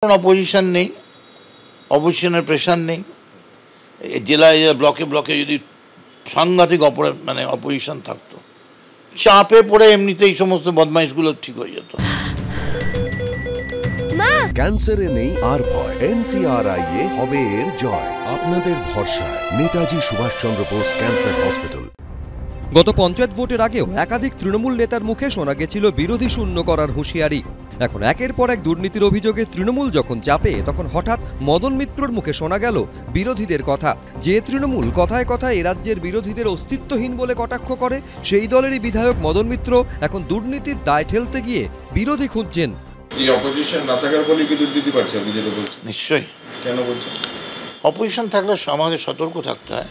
Opposition নেই, অপোজিশনের pressure নেই। জেলায় ব্লকে ব্লকে যদি সাংঘাতিক অপোজিশন থাকতো, চাপে পড়ে এমনিতে এই সমস্ত বদমাইশগুলো ঠিক হয়ে যেত। ক্যান্সারে নেই আর ভয়, NCRI এ হবে এর জয়। আপনাদের ভরসা নেতাজি সুভাষচন্দ্র বোস ক্যান্সার হসপিটাল। গত পঞ্চায়েত ভোটের আগেও একাধিক তৃণমূল নেতার মুখে শোনা গেছিল বিরোধী শূন্য করার হুঁশিয়ারি। এখন একের পর এক দুর্নীতির অভিযোগে তৃণমূল যখন চাপে, তখন হঠাৎ মদন মিত্রর মুখে শোনা গেল বিরোধীদের কথা। যে তৃণমূল কথায় কথায় এ রাজ্যের বিরোধীদের অস্তিত্বহীন বলে কটাক্ষ করে, সেই দলেরই বিধায়ক মদন মিত্র এখন দুর্নীতির দায় ঠেলতে গিয়ে বিরোধী খুঁজছেন। এই অপোজিশন না থাকার ফলে কি দুর্নীতি বাড়ছে? নিশ্চয়ই। কেন বলছেন? অপোজিশন থাকলে আমাকে সতর্ক থাকতে হয়।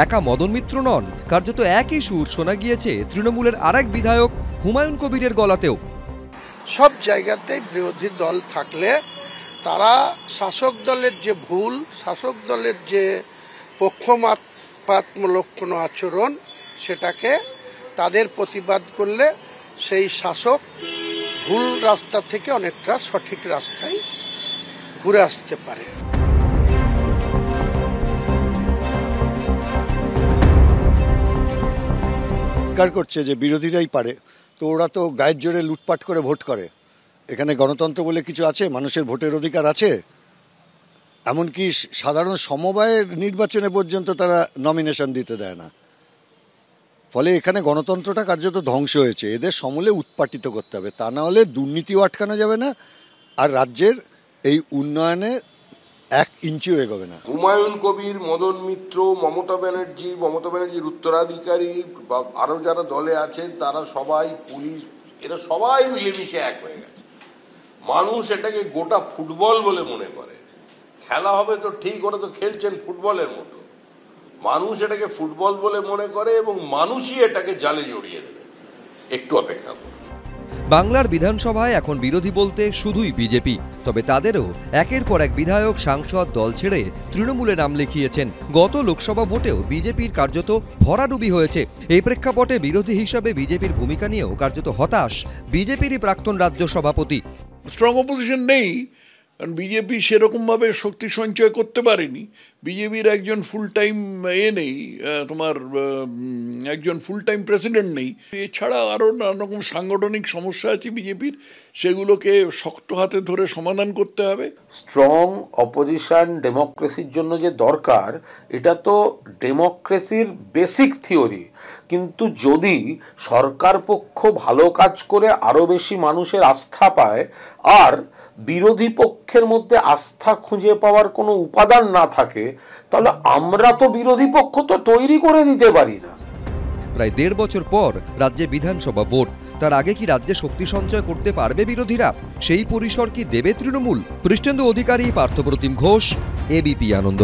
একা মদন মিত্র নন, কার্যত একই সুর শোনা গিয়েছে তৃণমূলের আরেক বিধায়ক হুমায়ুন কবিরের গলাতেও। সব জায়গাতে বিরোধী দল থাকলে তারা শাসক দলের যে ভুল, শাসক দলের যে পক্ষপাতমূলক কোনো আচরণ, সেটাকে তাদের প্রতিবাদ করলে সেই শাসক ভুল রাস্তা থেকে অনেকটা সঠিক রাস্তায় ঘুরে আসতে পারে। করছে যে বিরোধীরাই পারে, তো ওরা তো গায়ের জোরে লুটপাট করে ভোট করে। এখানে গণতন্ত্র বলে কিছু আছে? মানুষের ভোটের অধিকার আছে? এমনকি সাধারণ সমবায়ের নির্বাচনে পর্যন্ত তারা নমিনেশন দিতে দেয় না। ফলে এখানে গণতন্ত্রটা কার্যত ধ্বংস হয়েছে। এদের সমূলে উৎপাটিত করতে হবে, তা না হলে দুর্নীতিও আটকানো যাবে না, আর রাজ্যের এই উন্নয়নে এক ইঞ্চিও এগোবে না। হুমায়ুন কবির, মদন মিত্র, মমতা ব্যানার্জির উত্তরাধিকারী বা আরো যারা দলে আছেন, তারা সবাই, পুলিশ, এরা সবাই মিলেমিশে এক হয়ে গেছে। মানুষ এটাকে গোটা ফুটবল বলে মনে করে। খেলা হবে তো ঠিক, ওরা তো খেলছেন ফুটবলের মতো। মানুষ এটাকে ফুটবল বলে মনে করে এবং মানুষই এটাকে জালে জড়িয়ে দেবে। একটু অপেক্ষা করুন। বাংলার বিধানসভায় এখন বিরোধী বলতে শুধুই বিজেপি, তবে তাদেরও একের পর এক বিধায়ক, সাংসদ দল ছেড়ে তৃণমূলে নাম লিখিয়েছেন। গত লোকসভা ভোটেও বিজেপির কার্যত ভরাডুবি হয়েছে। এই প্রেক্ষাপটে বিরোধী হিসাবে বিজেপির ভূমিকা নিয়েও কার্যত হতাশ বিজেপিরই প্রাক্তন রাজ্য সভাপতি। স্ট্রং অপোজিশন নেই, কারণ বিজেপি সেরকমভাবে শক্তি সঞ্চয় করতে পারেনি। বিজেপির একজন ফুল টাইম নেই, একজন ফুল টাইম প্রেসিডেন্ট নেই। এছাড়া আরও নানা রকম সাংগঠনিক সমস্যা আছে বিজেপির, সেগুলোকে শক্ত হাতে ধরে সমাধান করতে হবে। স্ট্রং অপোজিশন ডেমোক্রেসির জন্য যে দরকার, এটা তো ডেমোক্রেসির বেসিক থিওরি। কিন্তু যদি সরকার পক্ষ ভালো কাজ করে আরও বেশি মানুষের আস্থা পায়, আর বিরোধী পক্ষের মধ্যে আস্থা খুঁজে পাওয়ার কোনো উপাদান না থাকে, তাহলে আমরা তো বিরোধী পক্ষ তো তৈরি করে দিতে পারি না। প্রায় 1.5 বছর পর রাজ্যে বিধানসভা ভোট। তার আগে কি রাজ্যে শক্তি সঞ্চয় করতে পারবে বিরোধীরা? সেই পরিসর কি দেবে তৃণমূল? কৃষ্ণেন্দু অধিকারী, পার্থপ্রতিম ঘোষ, ABP আনন্দ।